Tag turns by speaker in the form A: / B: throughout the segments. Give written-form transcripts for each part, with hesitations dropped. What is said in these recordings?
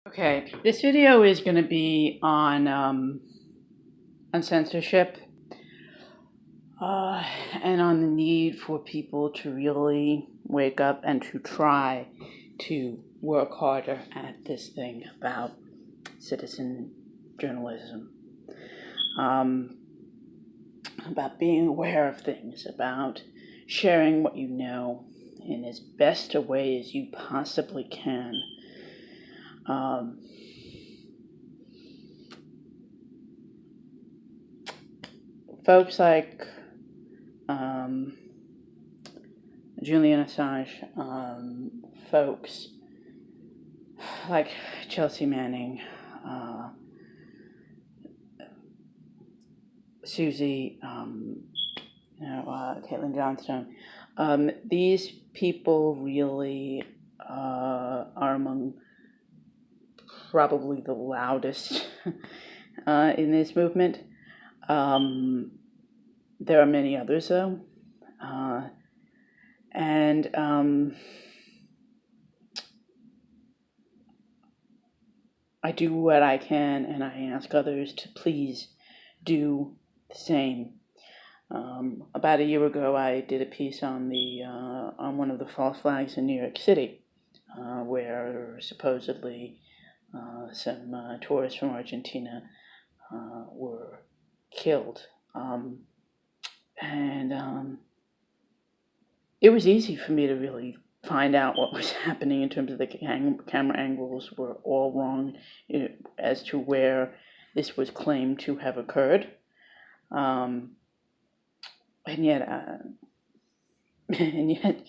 A: Okay, this video is going to be on censorship uh, and on the need for people to really wake up and to try to work harder at this thing about citizen journalism, um, about being aware of things, about sharing what you know in as best a way as you possibly can. Um, Folks like Julian Assange, folks like Chelsea Manning, Susie, Caitlin Johnstone. These people really are among probably the loudest in this movement. There are many others, though. And I do what I can, and I ask others to please do the same. About a year ago, I did a piece on one of the false flags in New York City, where supposedly some tourists from Argentina were killed, and it was easy for me to really find out what was happening in terms of the camera angles were all wrong as to where this was claimed to have occurred. And yet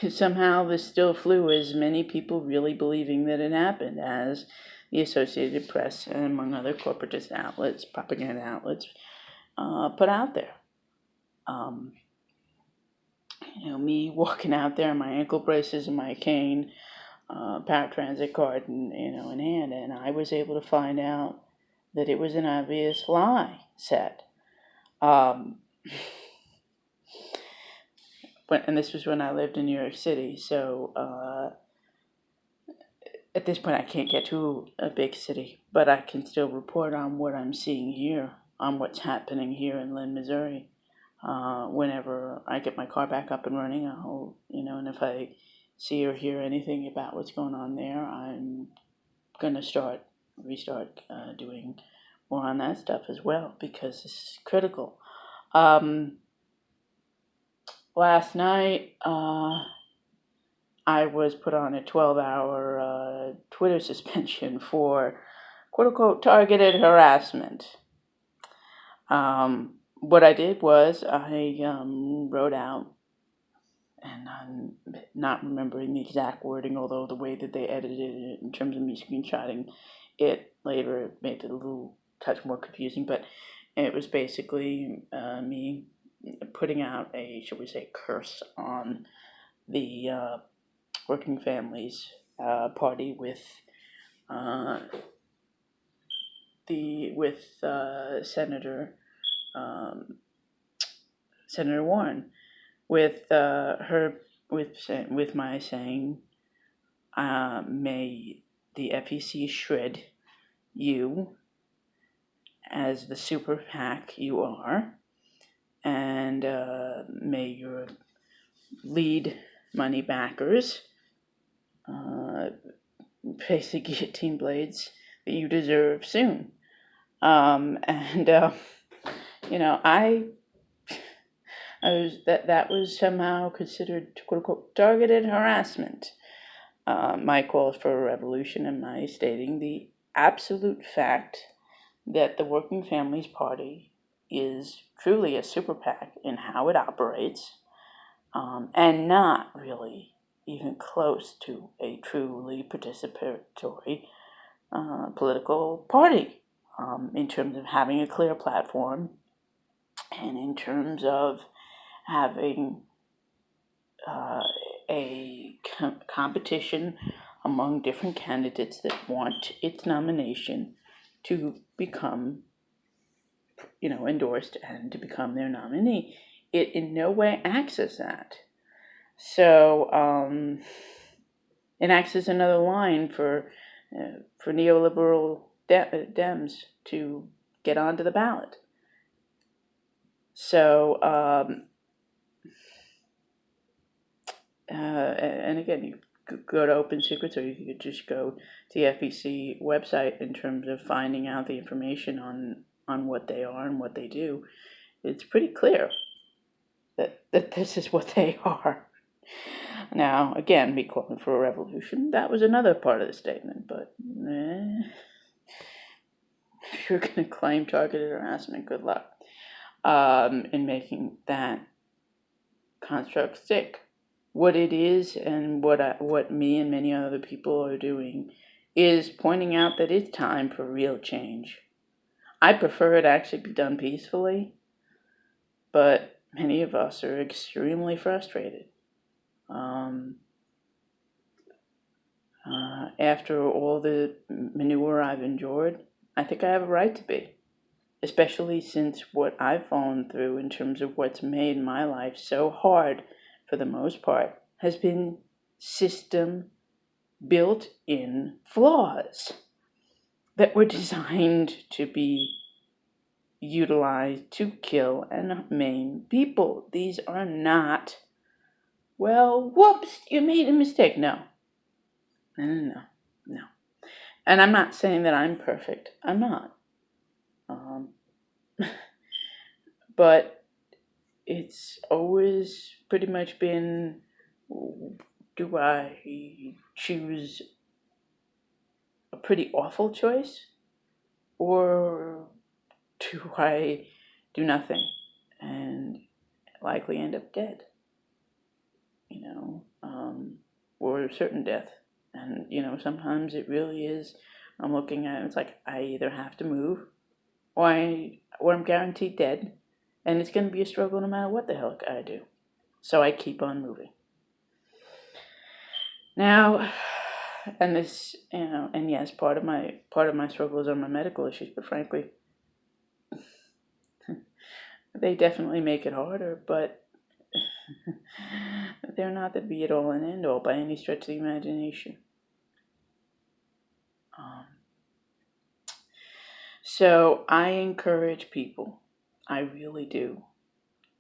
A: somehow this still flew as many people really believing that it happened as the Associated Press and among other corporatist outlets, propaganda outlets, put out there. Me walking out there in my ankle braces and my cane, paratransit card, in hand, and I was able to find out that it was an obvious lie set. And this was when I lived in New York City, so at this point I can't get to a big city, but I can still report on what I'm seeing here, on what's happening here in Lynn, Missouri. Whenever I get my car back up and running, and if I see or hear anything about what's going on there, I'm going to restart doing more on that stuff as well, because this is critical. Last night, I was put on a 12-hour Twitter suspension for quote-unquote targeted harassment. What I did was I wrote out, and I'm not remembering the exact wording, although the way that they edited it in terms of me screenshotting it later made it a little touch more confusing, but it was basically me putting out a, shall we say, curse on the Working Families Party with Senator Warren, with my saying, may the FEC shred you as the super PAC you are, and may your lead money backers face the guillotine blades that you deserve soon. That was somehow considered quote unquote targeted harassment. My calls for a revolution and my stating the absolute fact that the Working Families Party is truly a super PAC in how it operates, and not really even close to a truly participatory political party, in terms of having a clear platform and in terms of having a competition among different candidates that want its nomination to become, endorsed and to become their nominee. It in no way acts as that. So it acts as another line for for neoliberal Dems to get onto the ballot. So, and again, you could go to Open Secrets, or you could just go to the FEC website in terms of finding out the information on what they are and what they do. It's pretty clear that this is what they are. Now, again, me calling for a revolution, that was another part of the statement, but if you're going to claim targeted harassment, good luck in making that construct stick. What it is, and what me and many other people are doing, is pointing out that it's time for real change. I prefer it actually be done peacefully, but many of us are extremely frustrated. After all the manure I've endured, I think I have a right to be. Especially since what I've fallen through in terms of what's made my life so hard, for the most part, has been system built-in flaws that were designed to be utilized to kill and maim people. These are not, well, whoops, you made a mistake. No. And I'm not saying that I'm perfect. I'm not. But it's always pretty much been, do I choose a pretty awful choice, or do I do nothing and likely end up dead? Or a certain death. And, sometimes it really is, I'm looking at it, it's like I either have to move or I'm guaranteed dead, and it's going to be a struggle no matter what the hell I do. So I keep on moving. Now, and this, and yes, part of my struggles are my medical issues, but frankly, they definitely make it harder, but they're not the be-it-all and end-all by any stretch of the imagination. So I encourage people, I really do,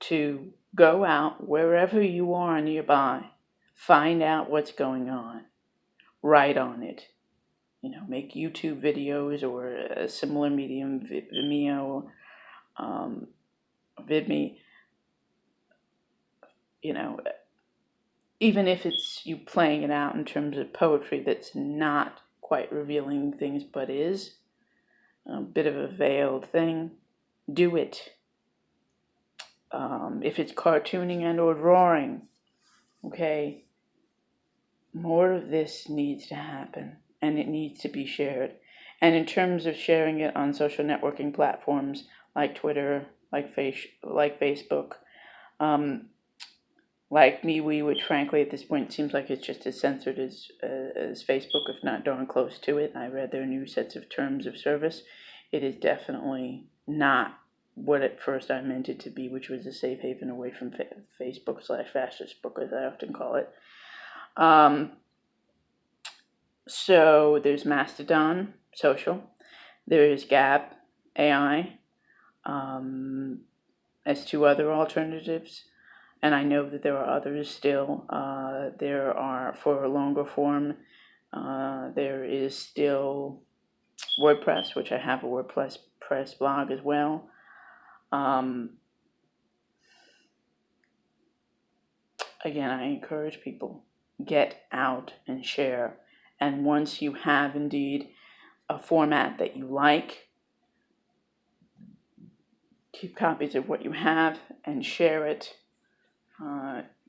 A: to go out wherever you are nearby, find out what's going on, write on it, make YouTube videos or a similar medium, Vimeo, VidMe, even if it's you playing it out in terms of poetry that's not quite revealing things but is a bit of a veiled thing, do it. If it's cartooning and or drawing, okay, more of this needs to happen, and it needs to be shared. And in terms of sharing it on social networking platforms like Twitter, like Facebook, like MeWe, which frankly at this point seems like it's just as censored as Facebook, if not darn close to it. I read their new sets of terms of service. It is definitely not what at first I meant it to be, which was a safe haven away from Facebook/fascist book, as I often call it. So there's Mastodon social, there's Gab AI, as two other alternatives, and I know that there are others still. There are, for longer form, there is still WordPress, which I have a WordPress blog as well. Again, I encourage people, get out and share. And once you have indeed a format that you like, keep copies of what you have and share it.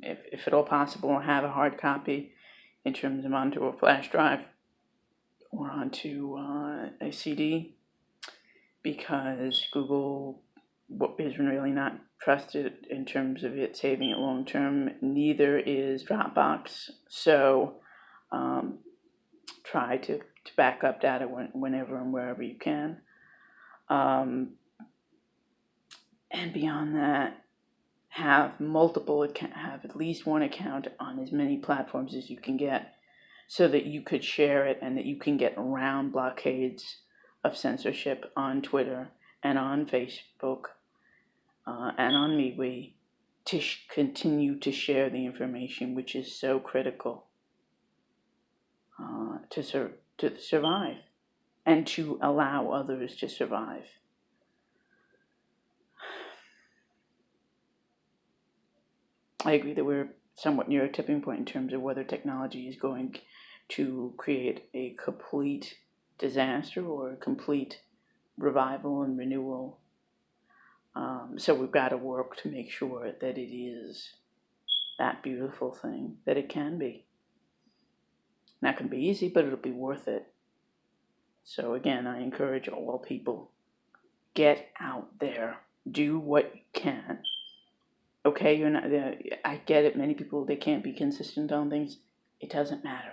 A: If at all possible, have a hard copy in terms of onto a flash drive or onto a CD, because Google is really not trusted in terms of it saving it long term. Neither is Dropbox. So try to back up data whenever and wherever you can. And beyond that, have at least one account on as many platforms as you can get, so that you could share it and that you can get around blockades of censorship on Twitter and on Facebook and on MeWe to continue to share the information, which is so critical to survive and to allow others to survive. I agree that we're somewhat near a tipping point in terms of whether technology is going to create a complete disaster or a complete revival and renewal. So we've got to work to make sure that it is that beautiful thing that it can be. Not going to be easy, but it'll be worth it. So again, I encourage all people, get out there, do what you can. Okay, you're not there. I get it. Many people, they can't be consistent on things. It doesn't matter.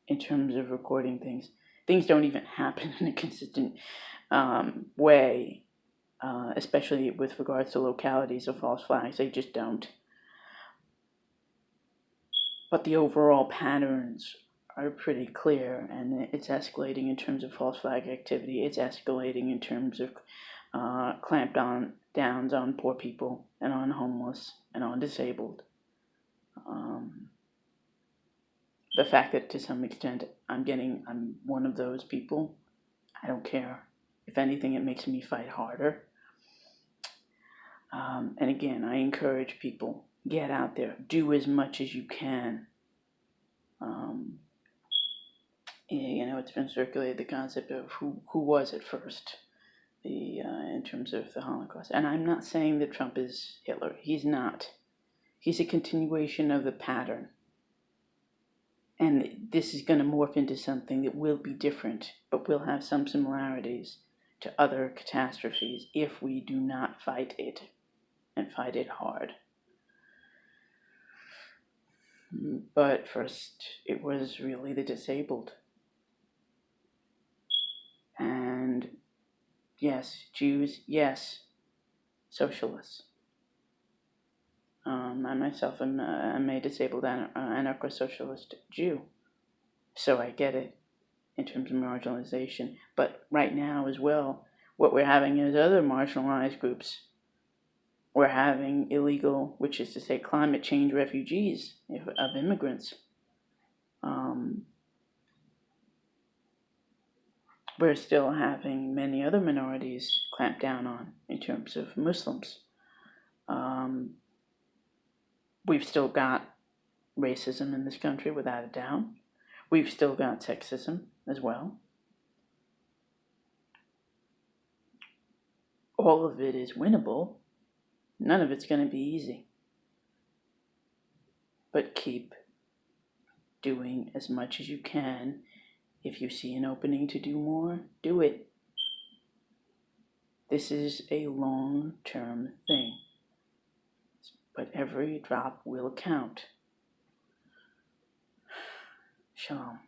A: In terms of recording things, things don't even happen in a consistent way, especially with regards to localities of false flags. They just don't. But the overall patterns are pretty clear, and it's escalating in terms of false flag activity. It's escalating in terms of downs on poor people and on homeless and on disabled. The fact that to some extent I'm one of those people, I don't care. If anything, it makes me fight harder. And again, I encourage people, get out there, do as much as you can. It's been circulated the concept of who was it first, in terms of the Holocaust. And I'm not saying that Trump is Hitler. He's not. He's a continuation of the pattern. And this is going to morph into something that will be different, but will have some similarities to other catastrophes if we do not fight it, and fight it hard. But first, it was really the disabled. And yes, Jews, yes, socialists. I myself am a disabled anarcho-socialist Jew, so I get it in terms of marginalization. But right now as well, what we're having is other marginalized groups. We're having illegal, which is to say climate change refugees of immigrants. We're still having many other minorities clamped down on in terms of Muslims. We've still got racism in this country, without a doubt. We've still got sexism as well. All of it is winnable. None of it's going to be easy. But keep doing as much as you can. If you see an opening to do more, do it. This is a long-term thing. But every drop will count. Shalom.